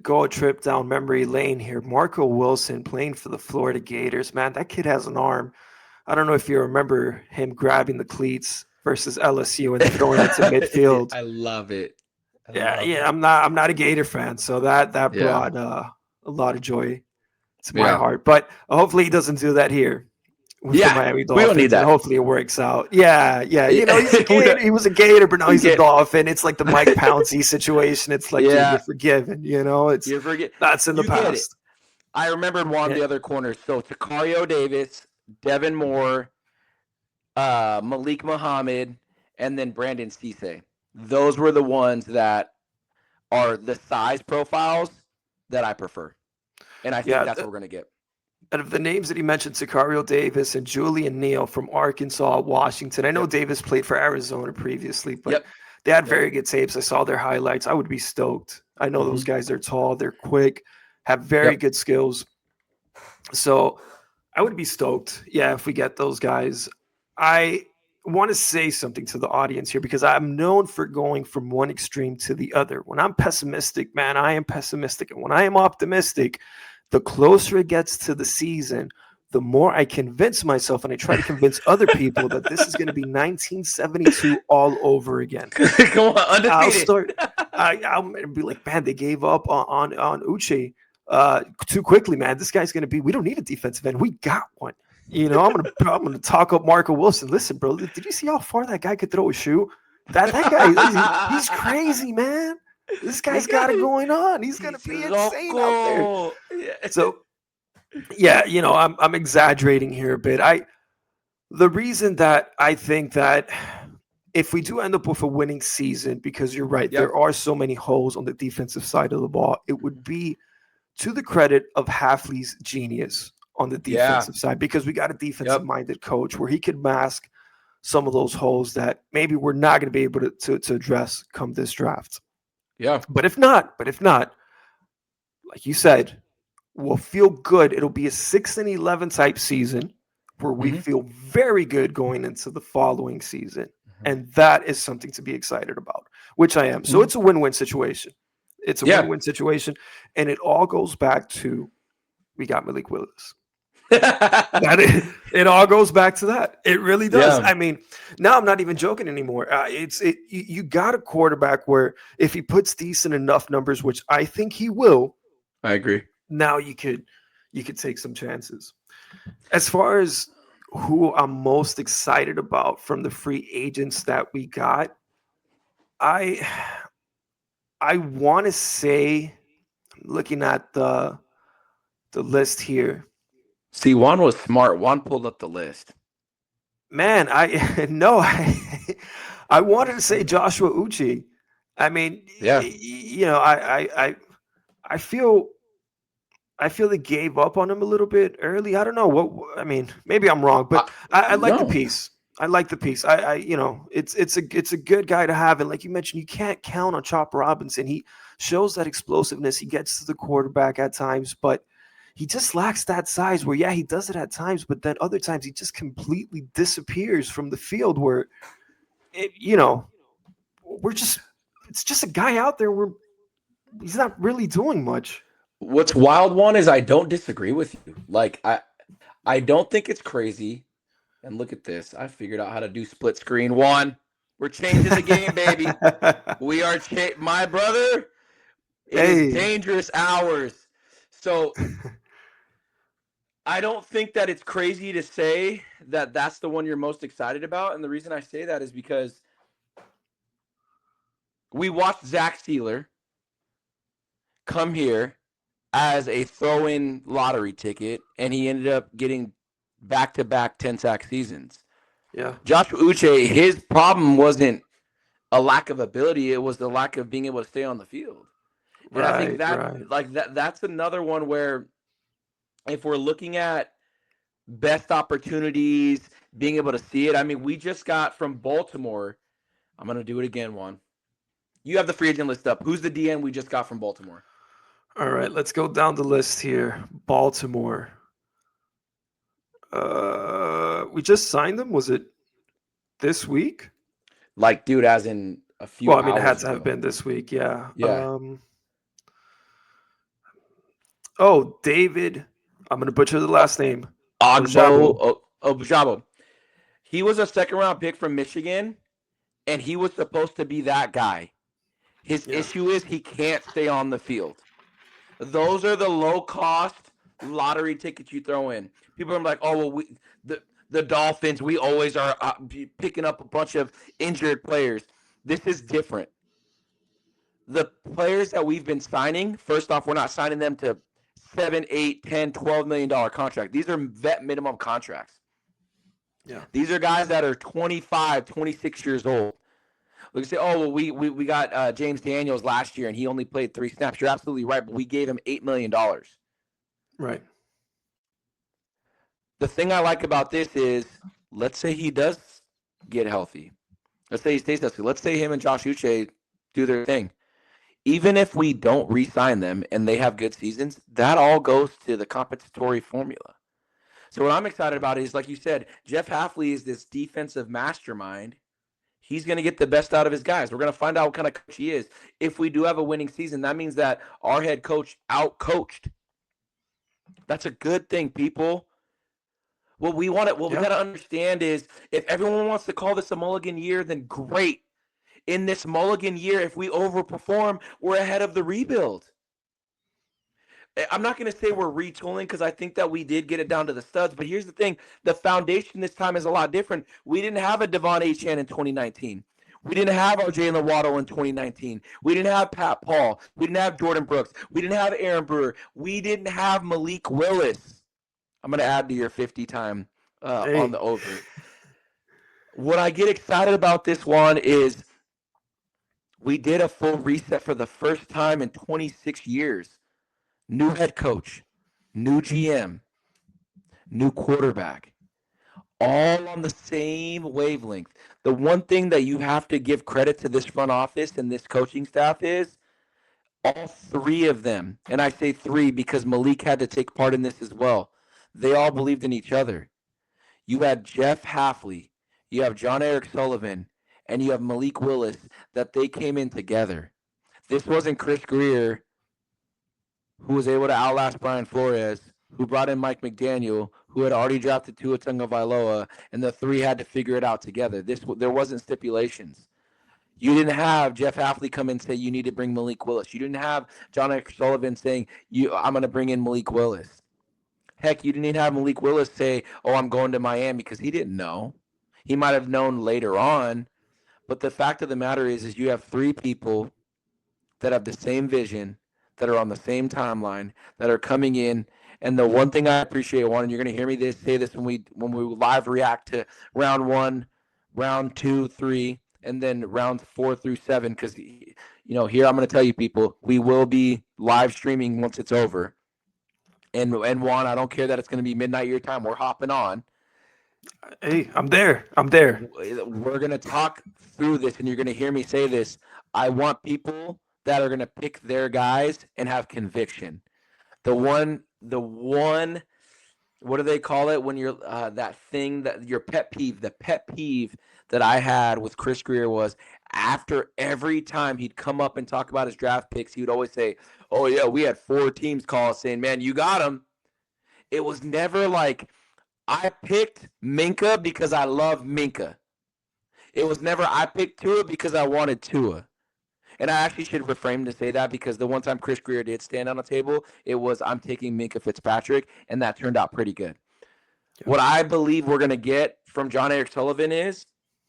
go a trip down memory lane here, Marco Wilson playing for the Florida Gators, man, that kid has an arm. I don't know if you remember him grabbing the cleats versus LSU and throwing it to midfield. I love it. I'm not a Gator fan, so that brought a lot of joy to my heart. But hopefully he doesn't do that here with the Miami Dolphins. We don't need that. And hopefully it works out. Yeah. You know, he's a Gator. He was a Gator, but now he's a Dolphin. It's like the Mike Pouncey situation. It's like you're forgiven. You know, that's in the past. I remembered one of the other corners. So Takario Davis, Devin Moore, Malik Muhammad, and then Brandon Cisse. Those were the ones that are the size profiles that I prefer. And I think that's what we're going to get. Out of the names that he mentioned, Sicario Davis and Julian Neal from Arkansas, Washington. I know Davis played for Arizona previously, but they had very good tapes. I saw their highlights. I would be stoked. I know those guys, they're tall, they're quick, have very good skills. So I would be stoked, if we get those guys. I want to say something to the audience here because I'm known for going from one extreme to the other. When I'm pessimistic, man, I am pessimistic. And when I am optimistic, the closer it gets to the season, the more I convince myself and I try to convince other people that this is going to be 1972 all over again. Come on, undefeated. I'll be like, man, they gave up on Uche too quickly, man. This guy's going to be, we don't need a defensive end. We got one. You know, I'm gonna talk up Marco Wilson. Listen, bro, did you see how far that guy could throw a shoe? That guy, he's crazy, man. This guy's got it going on. He's gonna be insane out there. Yeah. So yeah, I'm exaggerating here a bit. The reason that I think that if we do end up with a winning season, because you're right, Yep. there are so many holes on the defensive side of the ball, it would be to the credit of Hafley's genius on the defensive side, because we got a defensive-minded coach where he could mask some of those holes that maybe we're not going to be able to address come this draft. Yeah. But if not, like you said, we'll feel good. It'll be a 6-11 type season where we feel very good going into the following season. And that is something to be excited about, which I am. So it's a win-win situation. It's a win-win situation. And it all goes back to we got Malik Willis. It all goes back to that. It really does. Yeah. I mean, now I'm not even joking anymore. You got a quarterback where if he puts decent enough numbers, which I think he will, I agree. now you could take some chances. As far as who I'm most excited about from the free agents that we got, I want to say, looking at the list here. See, Juan was smart. Juan pulled up the list. Man, I wanted to say Joshua Uche. I mean, I feel they gave up on him a little bit early. I don't know what. I mean, maybe I'm wrong, but I like the piece. I like the piece. It's a good guy to have, and like you mentioned, you can't count on Chopper Robinson. He shows that explosiveness. He gets to the quarterback at times, but he just lacks that size where, he does it at times, but then other times he just completely disappears from the field where, it's just a guy out there where he's not really doing much. What's wild, one, is I don't disagree with you. Like, I don't think it's crazy. And look at this. I figured out how to do split screen. Juan, we're changing the game, baby. We are my brother. It is dangerous hours. So I don't think that it's crazy to say that that's the one you're most excited about. And the reason I say that is because we watched Zach Steeler come here as a throw-in lottery ticket, and he ended up getting back-to-back 10-sack seasons. Yeah. Joshua Uche, his problem wasn't a lack of ability. It was the lack of being able to stay on the field. And I think that's another one where if we're looking at best opportunities, being able to see it, I mean, we just got from Baltimore. I'm going to do it again, Juan. You have the free agent list up. Who's the DN we just got from Baltimore? All right, let's go down the list here. Baltimore. We just signed them. Was it this week? Like, dude, as in a few hours it had to ago. have been this week, yeah. Yeah. David. I'm going to butcher the last name. Ojabo. He was a second-round pick from Michigan, and he was supposed to be that guy. His issue is he can't stay on the field. Those are the low-cost lottery tickets you throw in. People are like, oh, well, the Dolphins, we always are picking up a bunch of injured players. This is different. The players that we've been signing, first off, we're not signing them to $7, $8, $10, $12 million contract. These are vet minimum contracts. Yeah. These are guys that are 25, 26 years old. We can say, oh, well, we got James Daniels last year and he only played 3 snaps. You're absolutely right, but we gave him $8 million. Right. The thing I like about this is, let's say he does get healthy. Let's say he stays healthy. Let's say him and Josh Uche do their thing. Even if we don't re-sign them and they have good seasons, that all goes to the compensatory formula. So what I'm excited about is, like you said, Jeff Hafley is this defensive mastermind. He's going to get the best out of his guys. We're going to find out what kind of coach he is. If we do have a winning season, that means that our head coach out-coached. That's a good thing, people. What we got to understand is, if everyone wants to call this a mulligan year, then great. In this mulligan year, if we overperform, we're ahead of the rebuild. I'm not going to say we're retooling because I think that we did get it down to the studs. But here's the thing. The foundation this time is a lot different. We didn't have a Devon Achane in 2019. We didn't have our Jalen Waddle in 2019. We didn't have Pat Paul. We didn't have Jordan Brooks. We didn't have Aaron Brewer. We didn't have Malik Willis. I'm going to add to your 50 time on the over. What I get excited about this one is we did a full reset for the first time in 26 years. New head coach, new GM, new quarterback, all on the same wavelength. The one thing that you have to give credit to this front office and this coaching staff is all three of them, and I say three because Malik had to take part in this as well. They all believed in each other. You had Jeff Hafley, you have John Eric Sullivan, and you have Malik Willis, that they came in together. This wasn't Chris Greer, who was able to outlast Brian Flores, who brought in Mike McDaniel, who had already drafted Tua Tagovailoa, and the three had to figure it out together. There wasn't stipulations. You didn't have Jeff Hafley come in and say you need to bring Malik Willis. You didn't have John Eric Sullivan saying I'm going to bring in Malik Willis. Heck, you didn't even have Malik Willis say, "Oh, I'm going to Miami," because he didn't know. He might have known later on. But the fact of the matter is you have three people that have the same vision, that are on the same timeline, that are coming in. And the one thing I appreciate, Juan, and you're going to hear me say this when we live react to round 1, round 2, 3, and then round 4 through 7, because here I'm going to tell you people, we will be live streaming once it's over. And Juan, I don't care that it's going to be midnight your time. We're hopping on. Hey, I'm there. We're going to talk through this, and you're going to hear me say this. I want people that are going to pick their guys and have conviction. The one, what do they call it when you're that thing that your pet peeve? The pet peeve that I had with Chris Greer was after every time he'd come up and talk about his draft picks, he would always say, "Oh yeah, we had 4 teams call us saying, man, you got him." It was never like, I picked Minka because I love Minka. It was never, I picked Tua because I wanted Tua. And I actually should reframe to say that, because the one time Chris Greer did stand on a table, it was, I'm taking Minka Fitzpatrick, and that turned out pretty good. Yeah. What I believe we're going to get from John Eric Sullivan is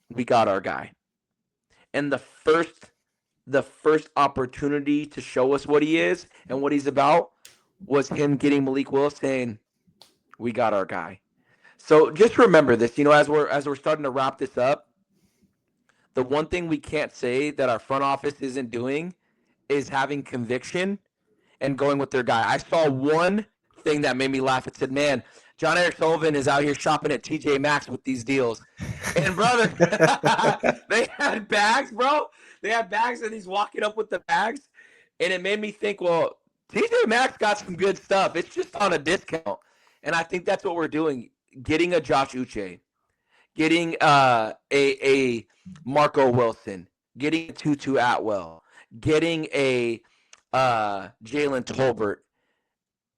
we got our guy. And the first opportunity to show us what he is and what he's about was him getting Malik Willis saying, we got our guy. So just remember this, as we're starting to wrap this up, the one thing we can't say that our front office isn't doing is having conviction and going with their guy. I saw one thing that made me laugh. It said, man, John Eric Sullivan is out here shopping at TJ Maxx with these deals. And brother, they had bags, bro. They had bags, and he's walking up with the bags. And it made me think, well, TJ Maxx got some good stuff. It's just on a discount. And I think that's what we're doing. Getting a Josh Uche, getting a Marco Wilson, getting a Tutu Atwell, getting a Jalen Tolbert.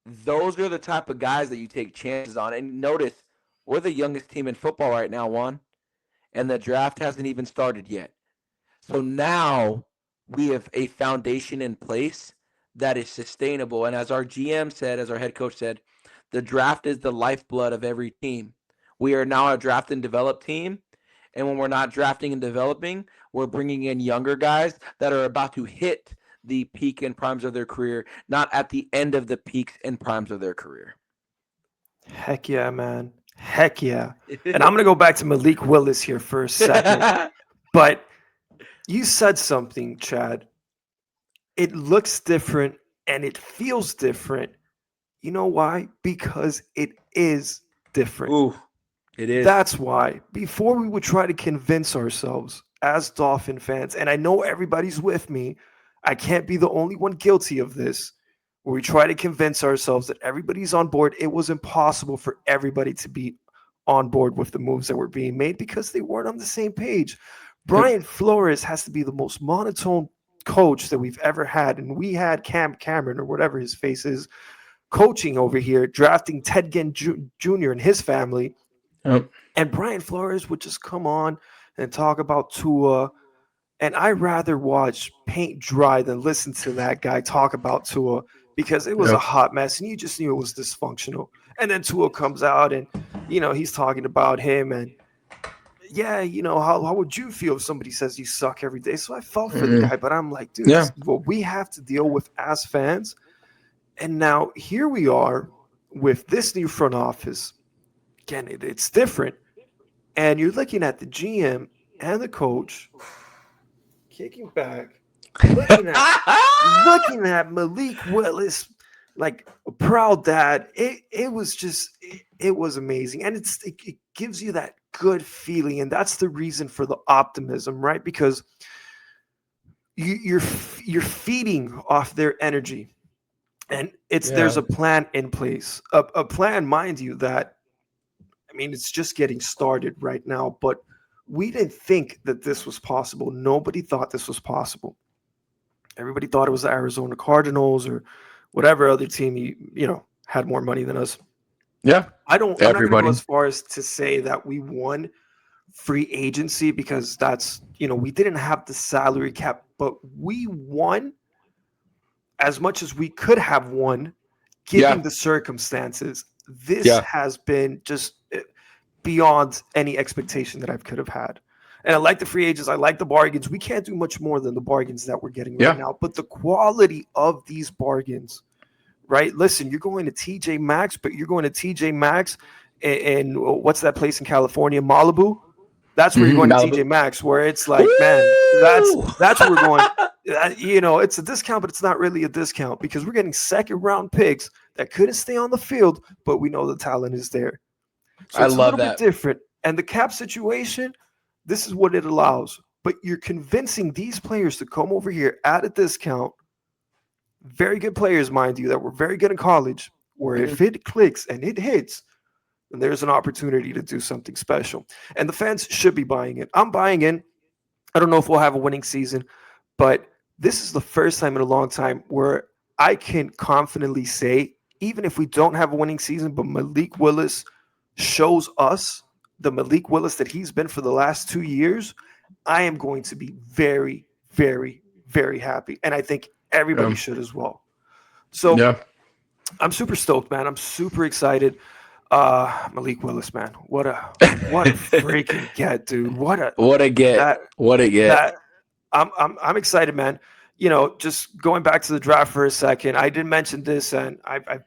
Those are the type of guys that you take chances on. And notice, we're the youngest team in football right now, Juan, and the draft hasn't even started yet. So now we have a foundation in place that is sustainable. And as our GM said, as our head coach said, the draft is the lifeblood of every team. We are now a draft and develop team. And when we're not drafting and developing, we're bringing in younger guys that are about to hit the peak and primes of their career, not at the end of the peaks and primes of their career. Heck yeah, man. Heck yeah. And I'm going to go back to Malik Willis here for a second. But you said something, Chad. It looks different and it feels different. You know why? Because it is different. Ooh, it is. That's why. Before we would try to convince ourselves as Dolphin fans, and I know everybody's with me, I can't be the only one guilty of this, where we try to convince ourselves that everybody's on board. It was impossible for everybody to be on board with the moves that were being made because they weren't on the same page. Brian Flores has to be the most monotone coach that we've ever had, and we had Cam Cameron, or whatever his face is, coaching over here, drafting Ted Ginn Jr. and his family. Yep. And Brian Flores would just come on and talk about Tua. And I'd rather watch paint dry than listen to that guy talk about Tua, because it was a hot mess and you just knew it was dysfunctional. And then Tua comes out and, he's talking about him, and yeah, how would you feel if somebody says you suck every day? So I felt for the Mm, guy, but I'm like, dude, this yeah. is what we have to deal with as fans. And now here we are with this new front office. Again, it's different. And you're looking at the GM and the coach kicking back, looking at looking at Malik Willis like a proud dad. It was just it was amazing, and it gives you that good feeling, and that's the reason for the optimism, right? Because you're feeding off their energy, and there's Yeah. a plan in place, a plan, mind you, that I mean it's just getting started right now, but we didn't think that this was possible. Nobody thought this was possible. Everybody thought it was the Arizona Cardinals or whatever other team had more money than us. Yeah. I'm not going to go Everybody. as far as to say that we won free agency because we didn't have the salary cap, but we won as much as we could have won given Yeah. the circumstances. This Yeah. has been just beyond any expectation that I could have had. And I like the free agents. I like the bargains. We can't do much more than the bargains that we're getting right Yeah. now. But the quality of these bargains, right? Listen, you're going to TJ Maxx, but you're going to TJ Maxx and what's that place in California? Malibu. That's where you're going to Malibu. TJ Maxx, where it's like, man, Woo! that's where we're going. It's a discount, but it's not really a discount because we're getting second round picks that couldn't stay on the field, but we know the talent is there. So I it's a love little bit that. different. And the cap situation, this is what it allows. But you're convincing these players to come over here at a discount. Very good players, mind you, that were very good in college, where if it clicks and it hits, then there's an opportunity to do something special. And the fans should be buying it. I'm buying in. I don't know if we'll have a winning season, but this is the first time in a long time where I can confidently say, even if we don't have a winning season, but Malik Willis shows us the Malik Willis that he's been for the last 2 years, I am going to be very, very, very happy. And I think everybody should as well. So Yeah. I'm super stoked, man. I'm super excited. Malik Willis, man. What a freaking get, dude. What a get. That What a get. that I'm excited, man. Just going back to the draft for a second, I did mention this, and I've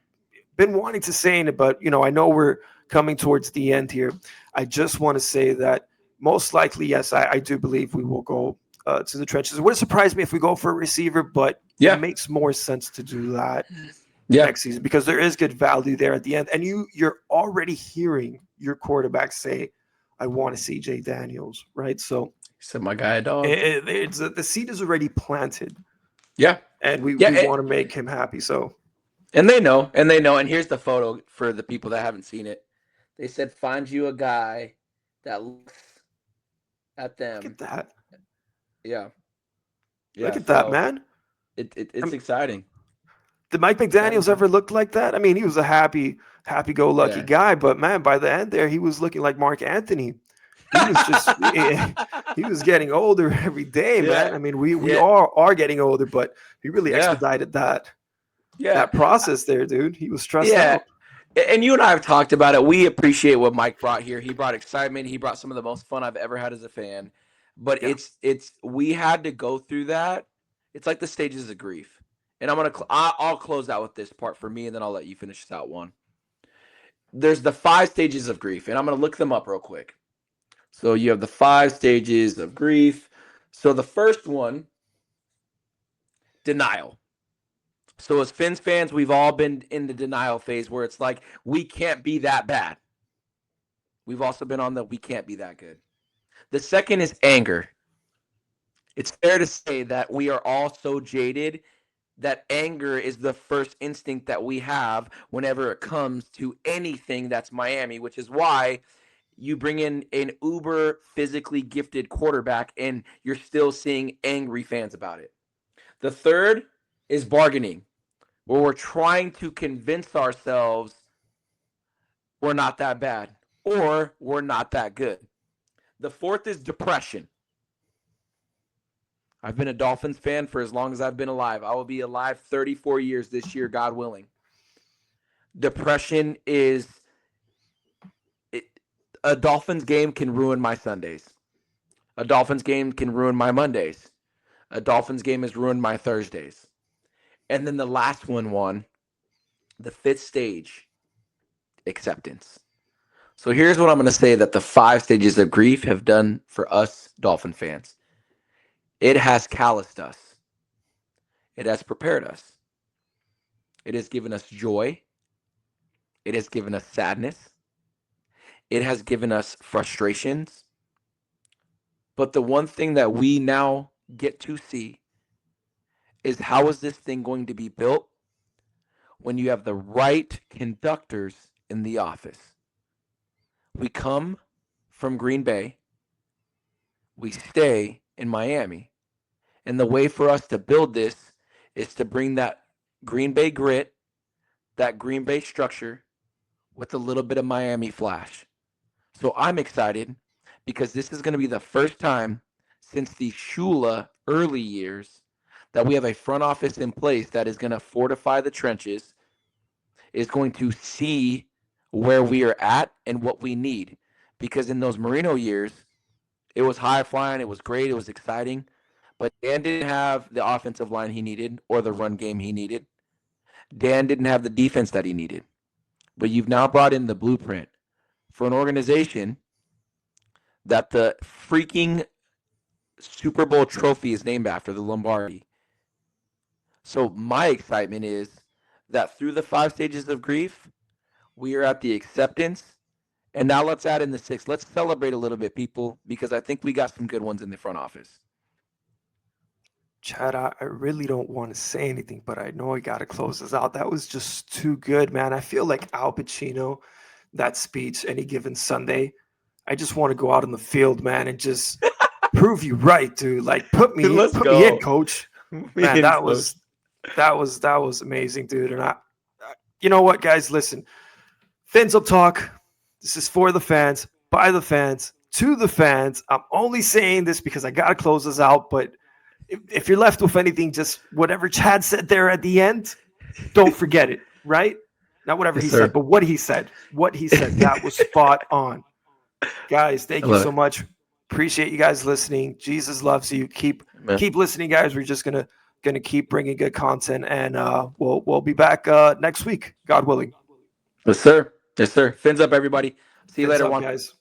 been wanting to say it, but I know we're coming towards the end here. I just want to say that most likely, yes, I do believe we will go to the trenches. It wouldn't surprise me if we go for a receiver, but Yeah. it makes more sense to do that Yeah. next season because there is good value there at the end, and you're already hearing your quarterback say, "I want to see Jay Daniels," right? So Said my guy, dog. the seed is already planted, Yeah. and we Yeah. want to make him happy. So And they know. And here's the photo for the people that haven't seen it. They said, find you a guy that looks at them. look at that. Yeah. Look at that, man. It's exciting. Did Mike McDaniels ever look like that? I mean, he was a happy-go-lucky guy, but man, by the end there, he was looking like Mark Anthony. He was just he was getting older every day, man. I mean, we all are getting older, but he really expedited that process there, dude. He was stressed out. And you and I have talked about it. We appreciate what Mike brought here. He brought excitement. He brought some of the most fun I've ever had as a fan. But it's we had to go through that. It's like the stages of grief. And I'll close out with this part for me, and then I'll let you finish this out, Juan. There's the 5 stages of grief, and I'm going to look them up real quick. So you have the 5 stages of grief. So the first one, denial. So as Fins fans, we've all been in the denial phase where it's like, we can't be that bad. We've also been on the we can't be that good. The second is anger. It's fair to say that we are all so jaded that anger is the first instinct that we have whenever it comes to anything that's Miami, which is why you bring in an uber physically gifted quarterback and you're still seeing angry fans about it. The third is bargaining, where we're trying to convince ourselves we're not that bad or we're not that good. The fourth is depression. I've been a Dolphins fan for as long as I've been alive. I will be alive 34 years this year, God willing. Depression is a Dolphins game can ruin my Sundays. A Dolphins game can ruin my Mondays. A Dolphins game has ruined my Thursdays. And then the last one, the fifth stage, acceptance. So here's what I'm going to say that the 5 stages of grief have done for us Dolphin fans. It has calloused us. It has prepared us. It has given us joy. It has given us sadness. It has given us frustrations. But the one thing that we now get to see is how is this thing going to be built when you have the right conductors in the office. We come from Green Bay. We stay in Miami. And the way for us to build this is to bring that Green Bay grit, that Green Bay structure with a little bit of Miami flash. So I'm excited because this is going to be the first time since the Shula early years that we have a front office in place that is going to fortify the trenches, is going to see where we are at and what we need. Because in those Marino years, it was high flying, it was great, it was exciting, but Dan didn't have the offensive line he needed or the run game he needed. Dan didn't have the defense that he needed. But you've now brought in the blueprint for an organization that the freaking Super Bowl trophy is named after, the Lombardi. So my excitement is that through the 5 stages of grief, we are at the acceptance. And now let's add in the 6. Let's celebrate a little bit, people, because I think we got some good ones in the front office. Chad, I really don't want to say anything, but I know I got to close this out. That was just too good, man. I feel like Al Pacino, that speech, any given Sunday. I just want to go out in the field, man, and just prove you right, dude. Like, put me in, coach. Man, that was amazing, dude. And you know what, guys? Listen, FinsUpTalk. This is for the fans, by the fans, to the fans. I'm only saying this because I got to close this out, but if you're left with anything, just whatever Chad said there at the end, don't forget it, right? Not whatever he said, but what he said. What he said, that was spot on. Guys, thank you so much. Appreciate you guys listening. Jesus loves you. Keep listening, guys. We're just gonna keep bringing good content, and we'll be back next week, God willing. Yes, sir. Yes, sir. Fins up, everybody. See you later, Juan. Guys.